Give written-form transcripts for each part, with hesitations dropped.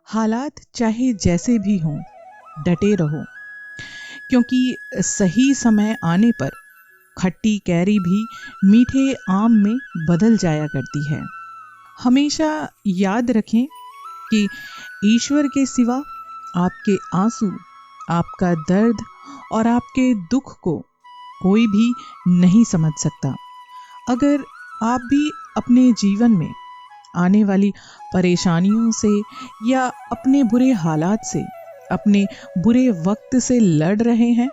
हालात चाहे जैसे भी हों, डटे रहो, क्योंकि सही समय आने पर खट्टी कैरी भी मीठे आम में बदल जाया करती है। हमेशा याद रखें कि ईश्वर के सिवा आपके आंसू, आपका दर्द और आपके दुख को कोई भी नहीं समझ सकता। अगर आप भी अपने जीवन में आने वाली परेशानियों से या अपने बुरे हालात से, अपने बुरे वक्त से लड़ रहे हैं,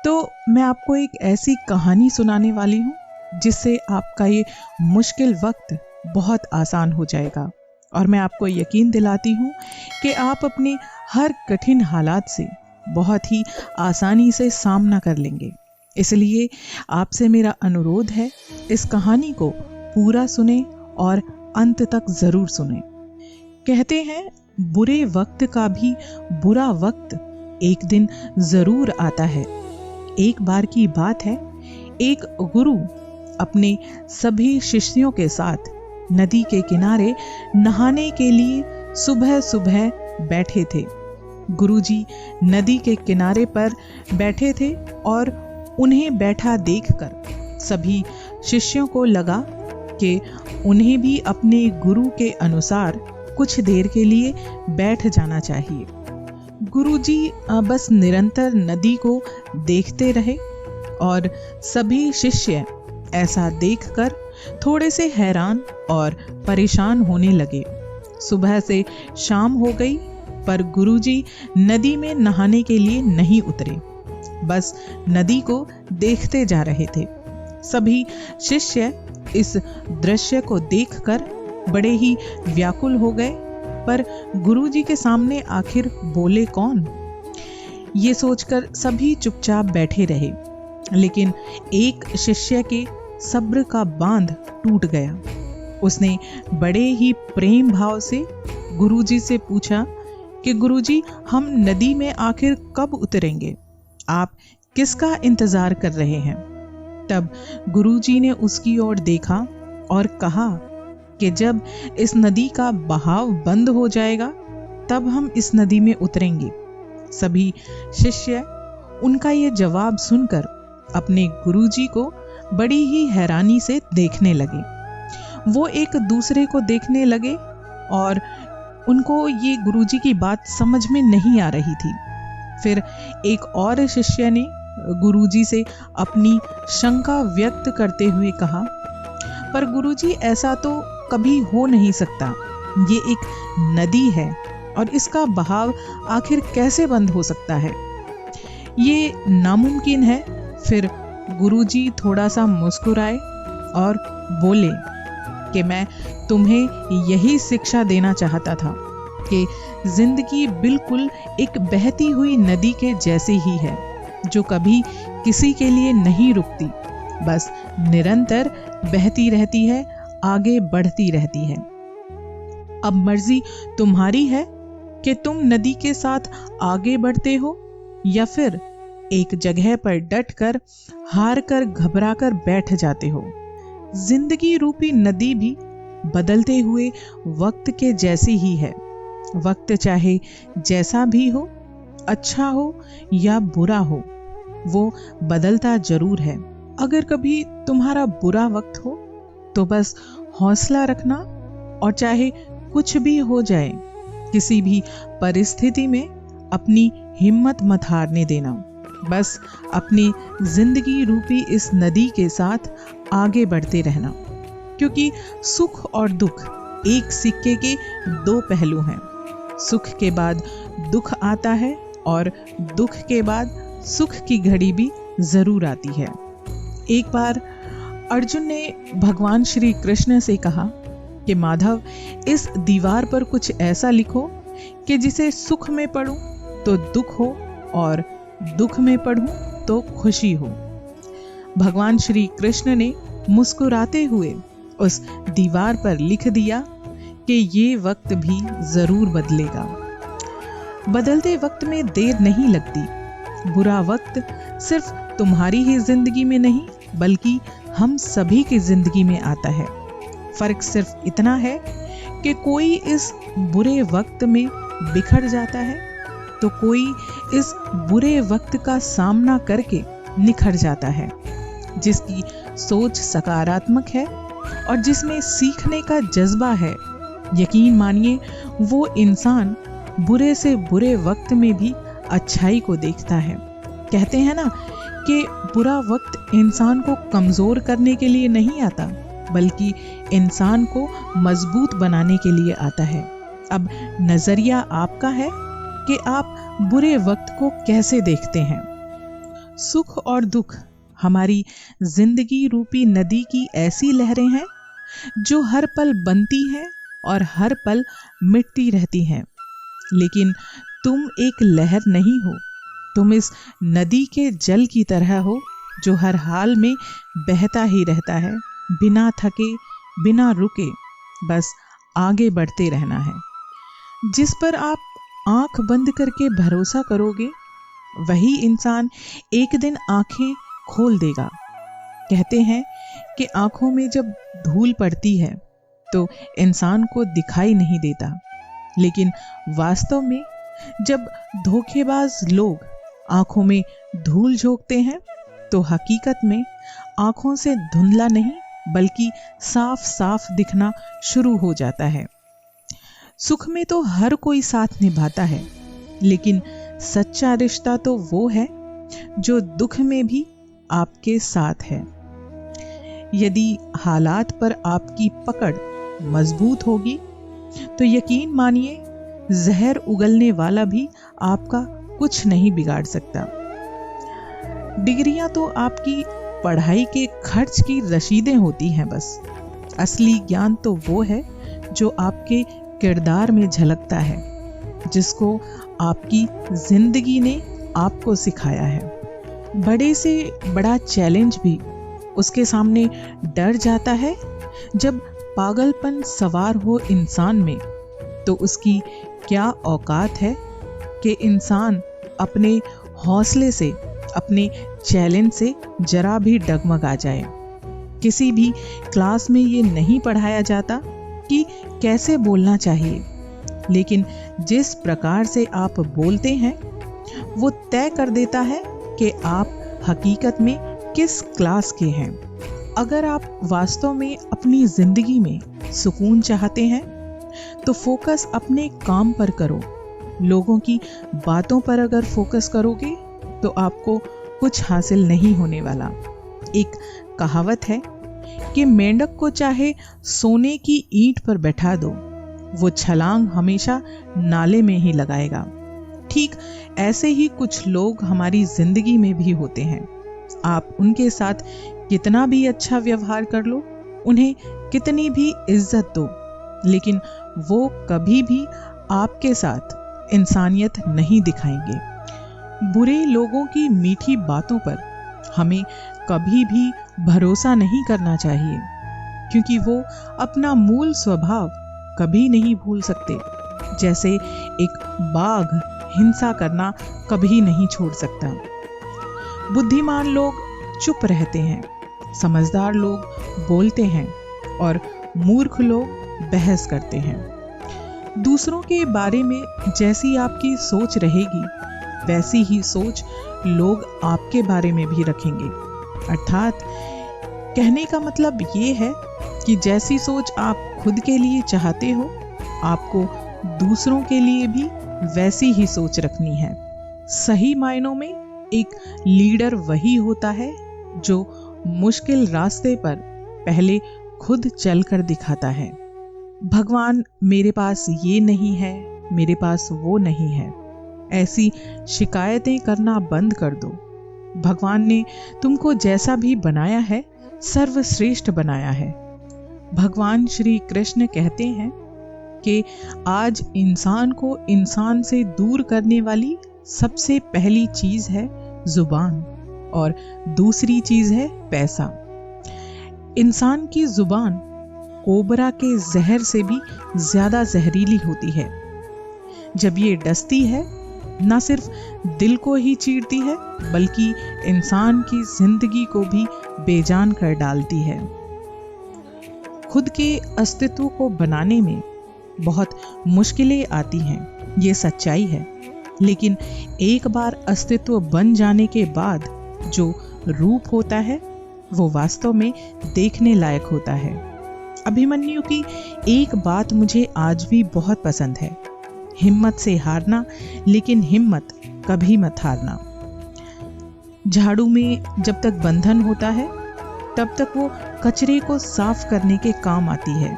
तो मैं आपको एक ऐसी कहानी सुनाने वाली हूँ जिससे आपका ये मुश्किल वक्त बहुत आसान हो जाएगा। और मैं आपको यकीन दिलाती हूँ कि आप अपने हर कठिन हालात से बहुत ही आसानी से सामना कर लेंगे। इसलिए आपसे मेरा अनुरोध है, इस कहानी को पूरा सुने और अंत तक जरूर सुने। कहते हैं, बुरे वक्त का भी बुरा वक्त एक दिन जरूर आता है। एक बार की बात है, एक गुरु अपने सभी शिष्यों के साथ नदी के किनारे नहाने के लिए सुबह सुबह बैठे थे। गुरुजी नदी के किनारे पर बैठे थे और उन्हें बैठा देखकर सभी शिष्यों को लगा कि उन्हें भी अपने गुरु के अनुसार कुछ देर के लिए बैठ जाना चाहिए। गुरुजी बस निरंतर नदी को देखते रहे और सभी शिष्य ऐसा देखकर थोड़े से हैरान और परेशान होने लगे। सुबह से शाम हो गई, पर गुरुजी नदी में नहाने के लिए नहीं उतरे, बस नदी को देखते जा रहे थे। सभी शिष्य इस दृश्य को देखकर बड़े ही व्याकुल हो गए, पर गुरुजी के सामने आखिर बोले कौन, ये सोचकर सभी चुपचाप बैठे रहे। लेकिन एक शिष्य के सब्र का बांध टूट गया। उसने बड़े ही प्रेम भाव से गुरुजी से पूछा कि गुरुजी, हम नदी में आखिर कब उतरेंगे? आप किसका इंतजार कर रहे हैं? तब गुरुजी ने उसकी ओर देखा और कहा कि जब इस नदी का बहाव बंद हो जाएगा, तब हम इस नदी में उतरेंगे। सभी शिष्य उनका ये जवाब सुनकर अपने गुरुजी को बड़ी ही हैरानी से देखने लगे। वो एक दूसरे को देखने लगे और उनको ये गुरुजी की बात समझ में नहीं आ रही थी। फिर एक और शिष्य ने गुरुजी से अपनी शंका व्यक्त करते हुए कहा, पर गुरुजी, ऐसा तो कभी हो नहीं सकता। ये एक नदी है और इसका बहाव आखिर कैसे बंद हो सकता है? ये नामुमकिन है। फिर गुरुजी थोड़ा सा मुस्कुराए और बोले कि मैं तुम्हें यही शिक्षा देना चाहता था कि जिंदगी बिल्कुल एक बहती हुई नदी के जैसी ही है, जो कभी किसी के लिए नहीं रुकती, बस निरंतर बहती रहती है, आगे बढ़ती रहती है। अब मर्जी तुम्हारी है कि तुम नदी के साथ आगे बढ़ते हो या फिर एक जगह पर डटकर हार कर घबरा कर बैठ जाते हो। जिंदगी रूपी नदी भी बदलते हुए वक्त के जैसी ही है। वक्त चाहे जैसा भी हो, अच्छा हो या बुरा हो, वो बदलता जरूर है। अगर कभी तुम्हारा बुरा वक्त हो तो बस हौसला रखना और चाहे कुछ भी हो जाए, किसी भी परिस्थिति में अपनी हिम्मत मत हारने देना। बस अपनी जिंदगी रूपी इस नदी के साथ आगे बढ़ते रहना, क्योंकि सुख और दुख एक सिक्के के दो पहलू हैं। सुख के बाद दुख आता है और दुख के बाद सुख की घड़ी भी जरूर आती है। एक बार अर्जुन ने भगवान श्री कृष्ण से कहा कि माधव, इस दीवार पर कुछ ऐसा लिखो कि जिसे सुख में पढूं तो दुख हो और दुख में पढूं तो खुशी हो। भगवान श्री कृष्ण ने मुस्कुराते हुए उस दीवार पर लिख दिया कि ये वक्त भी जरूर बदलेगा। बदलते वक्त में देर नहीं लगती। बुरा वक्त सिर्फ तुम्हारी ही जिंदगी में नहीं, बल्कि हम सभी की जिंदगी में आता है। फर्क सिर्फ इतना है कि कोई इस बुरे वक्त में बिखर जाता है तो कोई इस बुरे वक्त का सामना करके निखर जाता है। जिसकी सोच सकारात्मक है और जिसमें सीखने का जज्बा है, यकीन मानिए वो इंसान बुरे से बुरे वक्त में भी अच्छाई को देखता है। कहते हैं ना कि बुरा वक्त इंसान को कमजोर करने के लिए नहीं आता, बल्कि इंसान को मजबूत बनाने के लिए आता है। अब नजरिया आपका है कि आप बुरे वक्त को कैसे देखते हैं। सुख और दुख हमारी जिंदगी रूपी नदी की ऐसी लहरें हैं जो हर पल बनती हैं और हर पल मिटती रहती हैं। लेकिन तुम एक लहर नहीं हो, तुम इस नदी के जल की तरह हो जो हर हाल में बहता ही रहता है, बिना थके बिना रुके, बस आगे बढ़ते रहना है। जिस पर आप आंख बंद करके भरोसा करोगे वही इंसान एक दिन आंखें खोल देगा। कहते हैं कि आंखों में जब धूल पड़ती है तो इंसान को दिखाई नहीं देता, लेकिन वास्तव में जब धोखेबाज लोग आंखों में धूल झोंकते हैं तो हकीकत में आंखों से धुंधला नहीं बल्कि साफ साफ दिखना शुरू हो जाता है। सुख में तो हर कोई साथ निभाता है, लेकिन सच्चा रिश्ता तो वो है जो दुख में भी आपके साथ है। यदि हालात पर आपकी पकड़ मजबूत होगी तो यकीन मानिए जहर उगलने वाला भी आपका कुछ नहीं बिगाड़ सकता। डिग्रियां तो आपकी पढ़ाई के खर्च की रसीदें होती हैं बस। असली ज्ञान तो वो है जो आपके किरदार में झलकता है, जिसको आपकी जिंदगी ने आपको सिखाया है। बड़े से बड़ा चैलेंज भी उसके सामने डर जाता है जब पागलपन सवार हो इंसान में, तो उसकी क्या औकात है कि इंसान अपने हौसले से, अपने चैलेंज से जरा भी डगमगा जाए। किसी भी क्लास में ये नहीं पढ़ाया जाता कि कैसे बोलना चाहिए, लेकिन जिस प्रकार से आप बोलते हैं वो तय कर देता है कि आप हकीकत में किस क्लास के हैं। अगर आप वास्तव में अपनी जिंदगी में सुकून चाहते हैं तो फोकस अपने काम पर करो। लोगों की बातों पर अगर फोकस करोगे तो आपको कुछ हासिल नहीं होने वाला। एक कहावत है कि मेंढक को चाहे सोने की ईंट पर बैठा दो, वो छलांग हमेशा नाले में ही लगाएगा। ठीक ऐसे ही कुछ लोग हमारी जिंदगी में भी होते हैं। आप उनके साथ कितना भी अच्छा व्यवहार कर लो, उन्हें कितनी भी इज्जत दो, लेकिन वो कभी भी आपके साथ इंसानियत नहीं दिखाएंगे। बुरे लोगों की मीठी बातों पर हमें कभी भी भरोसा नहीं करना चाहिए, क्योंकि वो अपना मूल स्वभाव कभी नहीं भूल सकते। जैसे एक बाघ हिंसा करना कभी नहीं छोड़ सकता। बुद्धिमान लोग चुप रहते हैं, समझदार लोग बोलते हैं और मूर्ख लोग बहस करते हैं। दूसरों के बारे में जैसी आपकी सोच रहेगी वैसी ही सोच लोग आपके बारे में भी रखेंगे। अर्थात कहने का मतलब ये है कि जैसी सोच आप खुद के लिए चाहते हो, आपको दूसरों के लिए भी वैसी ही सोच रखनी है। सही मायनों में एक लीडर वही होता है जो मुश्किल रास्ते पर पहले खुद चलकर दिखाता है। भगवान मेरे पास ये नहीं है, मेरे पास वो नहीं है, ऐसी शिकायतें करना बंद कर दो। भगवान ने तुमको जैसा भी बनाया है सर्वश्रेष्ठ बनाया है। भगवान श्री कृष्ण कहते हैं कि आज इंसान को इंसान से दूर करने वाली सबसे पहली चीज है जुबान और दूसरी चीज है पैसा। इंसान की जुबान कोबरा के जहर से भी ज्यादा जहरीली होती है। जब ये डसती है न सिर्फ दिल को ही चीरती है बल्कि इंसान की जिंदगी को भी बेजान कर डालती है। खुद के अस्तित्व को बनाने में बहुत मुश्किलें आती हैं, ये सच्चाई है। लेकिन एक बार अस्तित्व बन जाने के बाद जो रूप होता है वो वास्तव में देखने लायक होता है। अभिमन्यु की एक बात मुझे आज भी बहुत पसंद है, हिम्मत से हारना, लेकिन हिम्मत कभी मत हारना। झाड़ू में जब तक बंधन होता है तब तक वो कचरे को साफ करने के काम आती है,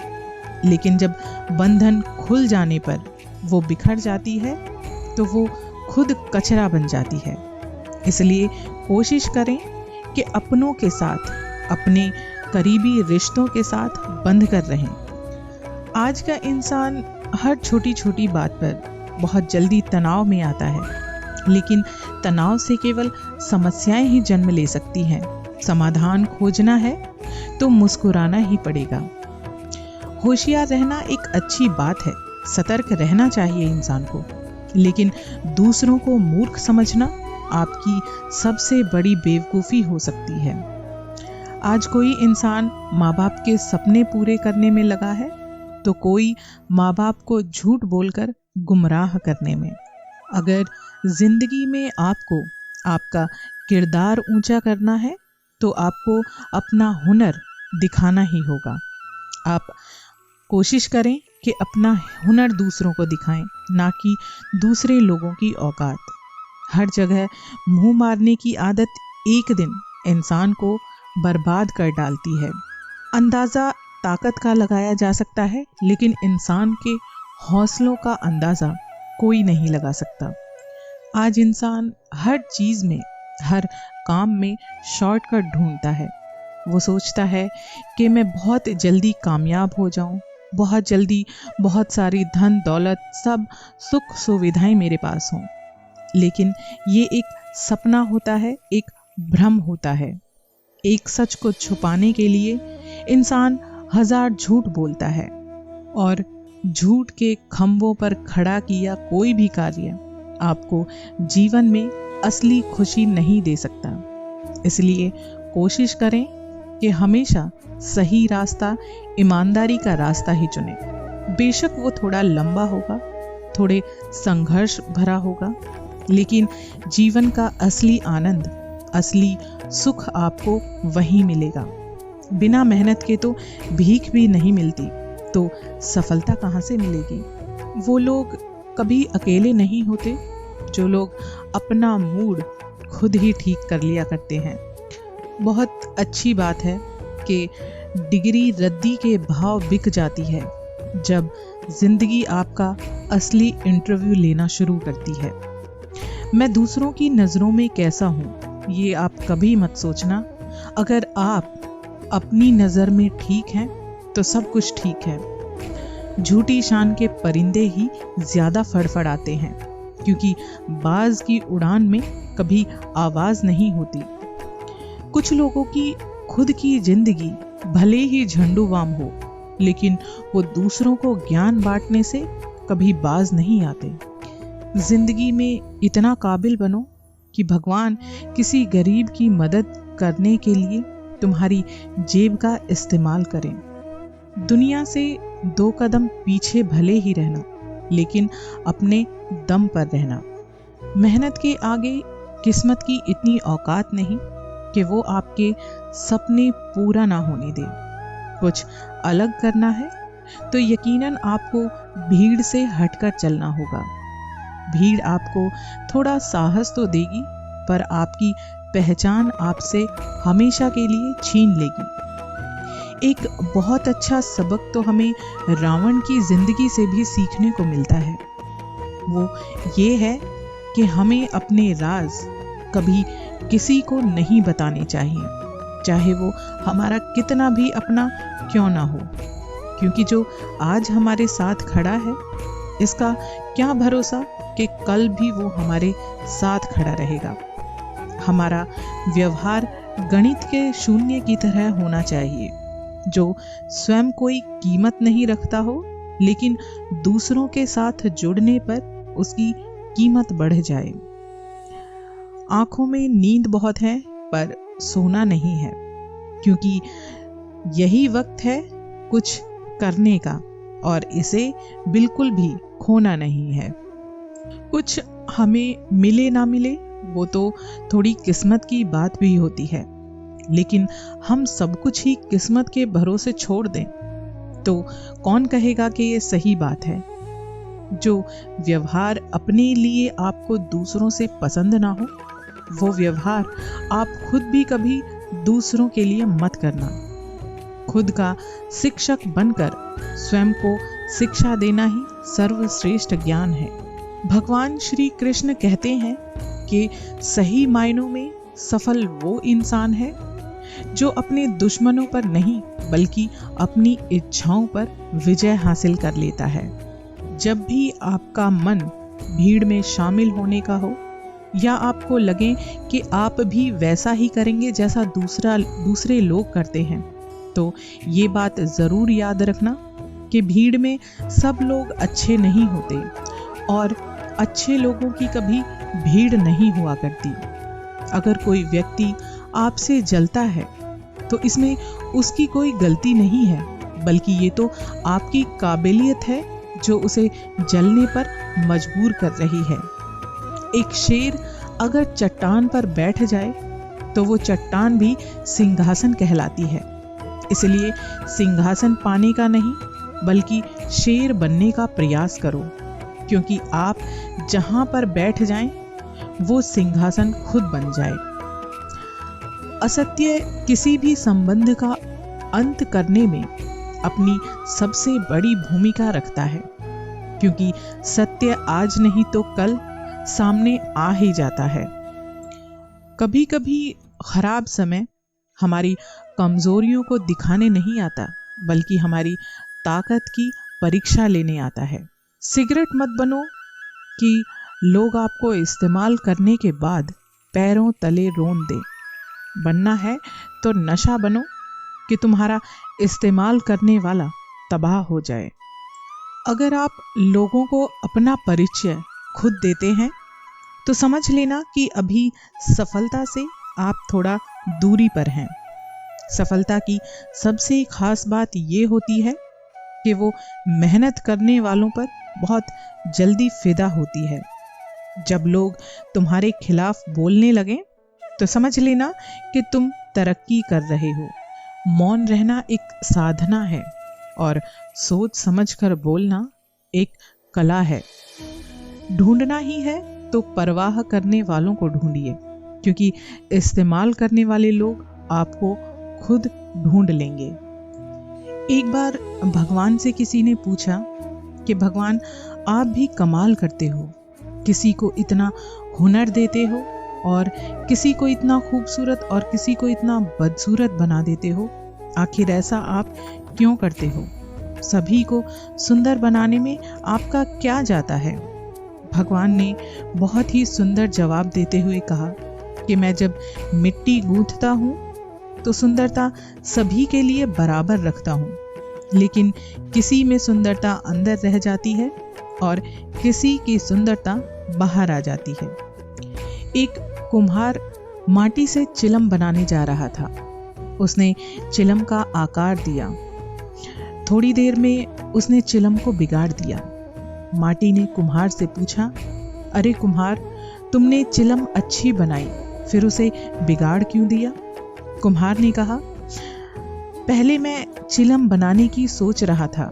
लेकिन जब बंधन खुल जाने पर वो बिखर जाती है तो वो खुद कचरा बन जाती है। इसलिए कोशिश करें कि अपनों के साथ, अपने करीबी रिश्तों के साथ बंध कर रहें। आज का इंसान हर छोटी छोटी बात पर बहुत जल्दी तनाव में आता है, लेकिन तनाव से केवल समस्याएं ही जन्म ले सकती हैं। समाधान खोजना है तो मुस्कुराना ही पड़ेगा। होशियार रहना एक अच्छी बात है, सतर्क रहना चाहिए इंसान को, लेकिन दूसरों को मूर्ख समझना आपकी सबसे बड़ी बेवकूफ़ी हो सकती है। आज कोई इंसान माँ बाप के सपने पूरे करने में लगा है तो कोई माँ बाप को झूठ बोलकर गुमराह करने में। अगर जिंदगी में आपको आपका किरदार ऊंचा करना है तो आपको अपना हुनर दिखाना ही होगा। आप कोशिश करें कि अपना हुनर दूसरों को दिखाएं, ना कि दूसरे लोगों की औकात। हर जगह मुंह मारने की आदत एक दिन इंसान को बर्बाद कर डालती है। अंदाज़ा ताकत का लगाया जा सकता है, लेकिन इंसान के हौसलों का अंदाज़ा कोई नहीं लगा सकता। आज इंसान हर चीज़ में, हर काम में शॉर्टकट ढूंढता है। वो सोचता है कि मैं बहुत जल्दी कामयाब हो जाऊं, बहुत जल्दी बहुत सारी धन दौलत, सब सुख सुविधाएं मेरे पास हों। लेकिन ये एक सपना होता है, एक भ्रम होता है। एक सच को छुपाने के लिए इंसान हजार झूठ बोलता है, और झूठ के खंभों पर खड़ा किया कोई भी कार्य आपको जीवन में असली खुशी नहीं दे सकता। इसलिए कोशिश करें कि हमेशा सही रास्ता, ईमानदारी का रास्ता ही चुनें। बेशक वो थोड़ा लंबा होगा, थोड़े संघर्ष भरा होगा, लेकिन जीवन का असली आनंद, असली सुख आपको वहीं मिलेगा। बिना मेहनत के तो भीख भी नहीं मिलती, तो सफलता कहाँ से मिलेगी? वो लोग कभी अकेले नहीं होते जो लोग अपना मूड खुद ही ठीक कर लिया करते हैं। बहुत अच्छी बात है कि डिग्री रद्दी के भाव बिक जाती है जब जिंदगी आपका असली इंटरव्यू लेना शुरू करती है। मैं दूसरों की नज़रों में कैसा हूँ ये आप कभी मत सोचना। अगर आप अपनी नज़र में ठीक हैं तो सब कुछ ठीक है। झूठी शान के परिंदे ही ज्यादा फड़फड़ाते हैं, क्योंकि बाज की उड़ान में कभी आवाज नहीं होती। कुछ लोगों की खुद की जिंदगी भले ही झंडूवाम हो, लेकिन वो दूसरों को ज्ञान बांटने से कभी बाज नहीं आते। जिंदगी में इतना काबिल बनो कि भगवान किसी गरीब की मदद करने के लिए तुम्हारी जेब का इस्तेमाल करें। दुनिया से 2 कदम पीछे भले ही रहना, लेकिन अपने दम पर रहना। मेहनत के आगे किस्मत की इतनी औकात नहीं कि वो आपके सपने पूरा ना होने दे। कुछ अलग करना है तो यकीनन आपको भीड़ से हटकर चलना होगा। भीड़ आपको थोड़ा साहस तो देगी, पर आपकी पहचान आपसे हमेशा के लिए छीन लेगी। एक बहुत अच्छा सबक तो हमें रावण की जिंदगी से भी सीखने को मिलता है। वो ये है कि हमें अपने राज कभी किसी को नहीं बताने चाहिए, चाहे वो हमारा कितना भी अपना क्यों ना हो, क्योंकि जो आज हमारे साथ खड़ा है इसका क्या भरोसा कि कल भी वो हमारे साथ खड़ा रहेगा। हमारा व्यवहार गणित के शून्य की तरह होना चाहिए, जो स्वयं कोई कीमत नहीं रखता हो, लेकिन दूसरों के साथ जुड़ने पर उसकी कीमत बढ़ जाए। आंखों में नींद बहुत है पर सोना नहीं है, क्योंकि यही वक्त है कुछ करने का और इसे बिल्कुल भी खोना नहीं है। कुछ हमें मिले ना मिले वो तो थोड़ी किस्मत की बात भी होती है, लेकिन हम सब कुछ ही किस्मत के भरोसे छोड़ दें तो कौन कहेगा कि ये सही बात है। जो व्यवहार अपने लिए आपको दूसरों से पसंद ना हो, वो व्यवहार आप खुद भी कभी दूसरों के लिए मत करना। खुद का शिक्षक बनकर स्वयं को शिक्षा देना ही सर्वश्रेष्ठ ज्ञान है। भगवान श्री कृष्ण कहते हैं कि सही मायनों में सफल वो इंसान है जो अपने दुश्मनों पर नहीं बल्कि अपनी इच्छाओं पर विजय हासिल कर लेता है। जब भी आपका मन भीड़ में शामिल होने का हो या आपको लगे कि आप भी वैसा ही करेंगे जैसा दूसरे लोग करते हैं, तो ये बात जरूर याद रखना कि भीड़ में सब लोग अच्छे नहीं होते और अच्छे लोगों की कभी भीड़ नहीं हुआ करती। अगर कोई व्यक्ति आपसे जलता है तो इसमें उसकी कोई गलती नहीं है, बल्कि ये तो आपकी काबिलियत है जो उसे जलने पर मजबूर कर रही है। एक शेर अगर चट्टान पर बैठ जाए तो वो चट्टान भी सिंहासन कहलाती है। इसलिए सिंहासन पाने का नहीं बल्कि शेर बनने का प्रयास करो, क्योंकि आप जहां पर बैठ जाएं वो सिंहासन खुद बन जाए। असत्य किसी भी संबंध का अंत करने में अपनी सबसे बड़ी भूमिका रखता है, क्योंकि सत्य आज नहीं तो कल सामने आ ही जाता है। कभी कभी खराब समय हमारी कमजोरियों को दिखाने नहीं आता, बल्कि हमारी ताकत की परीक्षा लेने आता है। सिगरेट मत बनो कि लोग आपको इस्तेमाल करने के बाद पैरों तले रोन दें। बनना है तो नशा बनो कि तुम्हारा इस्तेमाल करने वाला तबाह हो जाए। अगर आप लोगों को अपना परिचय खुद देते हैं तो समझ लेना कि अभी सफलता से आप थोड़ा दूरी पर हैं। सफलता की सबसे खास बात ये होती है कि वो मेहनत करने वालों पर बहुत जल्दी फिदा होती है। जब लोग तुम्हारे खिलाफ बोलने लगें तो समझ लेना कि तुम तरक्की कर रहे हो। मौन रहना एक साधना है और सोच समझकर बोलना एक कला है। ढूंढना ही है तो परवाह करने वालों को ढूंढिए, क्योंकि इस्तेमाल करने वाले लोग आपको खुद ढूंढ लेंगे। एक बार भगवान से किसी ने पूछा कि भगवान, आप भी कमाल करते हो, किसी को इतना हुनर देते हो और किसी को इतना खूबसूरत और किसी को इतना बदसूरत बना देते हो, आखिर ऐसा आप क्यों करते हो? सभी को सुंदर बनाने में आपका क्या जाता है? भगवान ने बहुत ही सुंदर जवाब देते हुए कहा कि मैं जब मिट्टी गूंथता हूँ तो सुंदरता सभी के लिए बराबर रखता हूँ, लेकिन किसी में सुंदरता अंदर रह जाती है और किसी की सुंदरता बाहर आ जाती है। एक कुम्हार माटी से चिलम बनाने जा रहा था। उसने चिलम का आकार दिया। थोड़ी देर में उसने चिलम को बिगाड़ दिया। माटी ने कुम्हार से पूछा, अरे कुम्हार, तुमने चिलम अच्छी बनाई, फिर उसे बिगाड़ क्यों दिया? कुम्हार ने कहा, पहले मैं चिलम बनाने की सोच रहा था,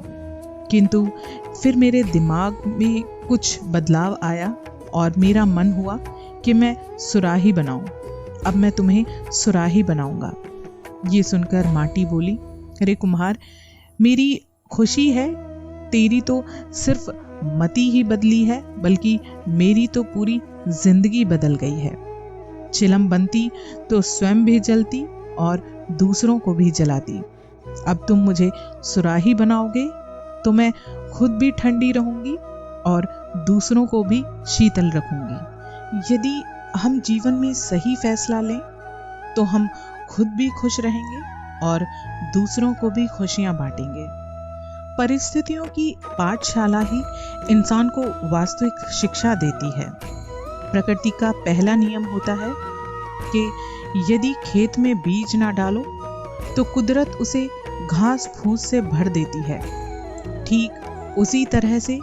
किंतु फिर मेरे दिमाग में कुछ बदलाव आया और मेरा मन हुआ कि मैं सुराही बनाऊं। अब मैं तुम्हें सुराही बनाऊंगा। ये सुनकर माटी बोली, अरे कुम्हार, मेरी खुशी है, तेरी तो सिर्फ मति ही बदली है, बल्कि मेरी तो पूरी जिंदगी बदल गई है। चिलम बनती तो स्वयं भी जलती और दूसरों को भी जलाती। अब तुम मुझे सुराही बनाओगे तो मैं खुद भी ठंडी रहूंगी और दूसरों को भी शीतल रखूंगी। यदि हम जीवन में सही फैसला लें तो हम खुद भी खुश रहेंगे और दूसरों को भी खुशियां बांटेंगे। परिस्थितियों की पाठशाला ही इंसान को वास्तविक शिक्षा देती है। प्रकृति का पहला नियम होता है कि यदि खेत में बीज ना डालो तो कुदरत उसे घास फूस से भर देती है। ठीक उसी तरह से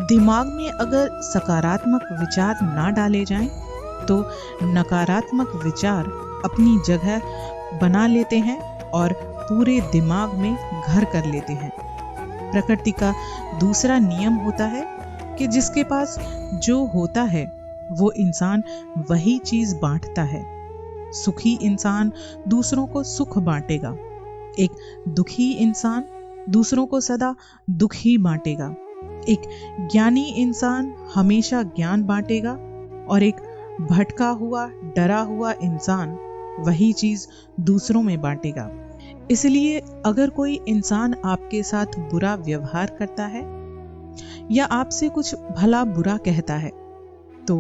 दिमाग में अगर सकारात्मक विचार ना डाले जाएं, तो नकारात्मक विचार अपनी जगह बना लेते हैं और पूरे दिमाग में घर कर लेते हैं। प्रकृति का दूसरा नियम होता है कि जिसके पास जो होता है वो इंसान वही चीज बांटता है। सुखी इंसान दूसरों को सुख बांटेगा, एक दुखी इंसान दूसरों को सदा दुख ही बांटेगा। एक ज्ञानी इंसान हमेशा ज्ञान बांटेगा और एक भटका हुआ डरा हुआ इंसान वही चीज दूसरों में बांटेगा। इसलिए अगर कोई इंसान आपके साथ बुरा व्यवहार करता है या आपसे कुछ भला बुरा कहता है, तो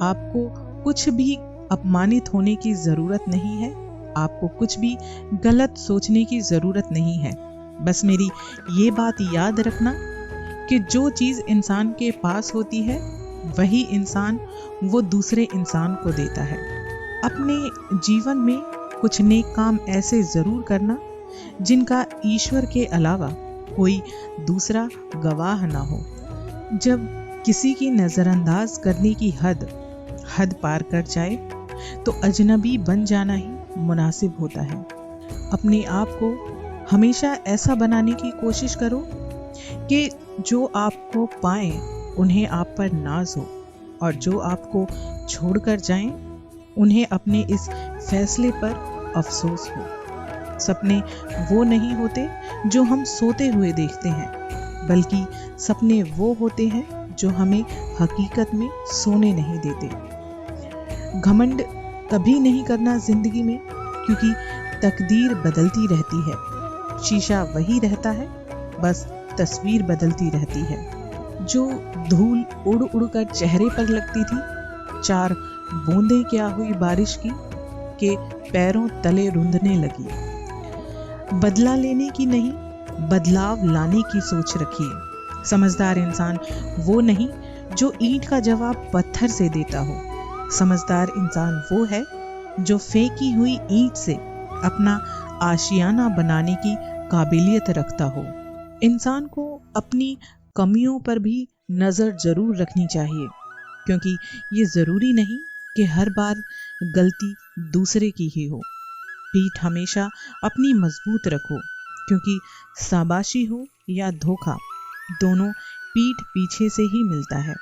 आपको कुछ भी अपमानित होने की जरूरत नहीं है, आपको कुछ भी गलत सोचने की जरूरत नहीं है। बस मेरी ये बात याद रखना कि जो चीज इंसान के पास होती है वही इंसान वो दूसरे इंसान को देता है। अपने जीवन में कुछ नेक काम ऐसे जरूर करना जिनका ईश्वर के अलावा कोई दूसरा गवाह ना हो। जब किसी की नजरअंदाज करने की हद पार कर जाए तो अजनबी बन जाना ही मुनासिब होता है। अपने आप को हमेशा ऐसा बनाने की कोशिश करो कि जो आपको पाए उन्हें आप पर नाज हो, और जो आपको छोड़कर जाएं उन्हें अपने इस फैसले पर अफसोस हो। सपने वो नहीं होते जो हम सोते हुए देखते हैं, बल्कि सपने वो होते हैं जो हमें हकीकत में सोने नहीं देते। घमंड कभी नहीं करना जिंदगी में, क्योंकि तकदीर बदलती रहती है। शीशा वही रहता है, बस तस्वीर बदलती रहती है। जो धूल उड़ उड़ कर चेहरे पर लगती थी, 4 बूंदें क्या हुई बारिश की के पैरों तले रुंधने लगी। बदला लेने की नहीं, बदलाव लाने की सोच रखिए। समझदार इंसान वो नहीं जो ईंट का जवाब पत्थर से देता हो। समझदार इंसान वो है जो फेंकी हुई ईंट से अपना आशियाना बनाने की काबिलियत रखता हो। इंसान को अपनी कमियों पर भी नजर जरूर रखनी चाहिए, क्योंकि ये जरूरी नहीं कि हर बार गलती दूसरे की ही हो। पीठ हमेशा अपनी मजबूत रखो, क्योंकि शाबाशी हो या धोखा, दोनों पीठ पीछे से ही मिलता है।